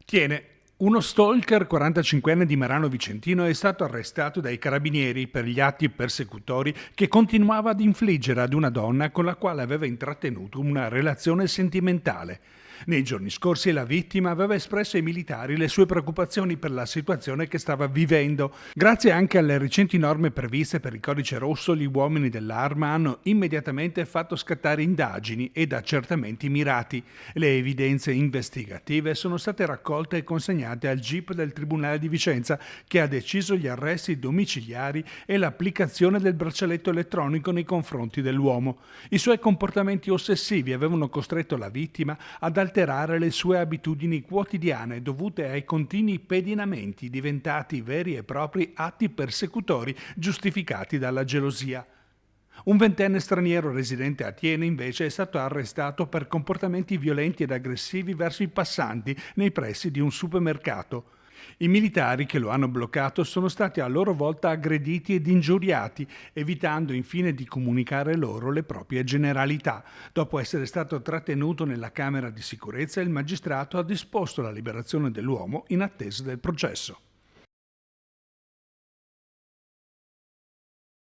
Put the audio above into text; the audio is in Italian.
Tiene, uno stalker 45enne di Marano Vicentino è stato arrestato dai carabinieri per gli atti persecutori che continuava ad infliggere ad una donna con la quale aveva intrattenuto una relazione sentimentale. Nei giorni scorsi la vittima aveva espresso ai militari le sue preoccupazioni per la situazione che stava vivendo. Grazie anche alle recenti norme previste per il codice rosso, gli uomini dell'arma hanno immediatamente fatto scattare indagini ed accertamenti mirati. Le evidenze investigative sono state raccolte e consegnate al GIP del Tribunale di Vicenza, che ha deciso gli arresti domiciliari e l'applicazione del braccialetto elettronico nei confronti dell'uomo. I suoi comportamenti ossessivi avevano costretto la vittima ad alterare le sue abitudini quotidiane dovute ai continui pedinamenti diventati veri e propri atti persecutori giustificati dalla gelosia. Un ventenne straniero residente a Thiene invece è stato arrestato per comportamenti violenti ed aggressivi verso i passanti nei pressi di un supermercato. I militari che lo hanno bloccato sono stati a loro volta aggrediti ed ingiuriati, evitando infine di comunicare loro le proprie generalità. Dopo essere stato trattenuto nella camera di sicurezza, il magistrato ha disposto la liberazione dell'uomo in attesa del processo.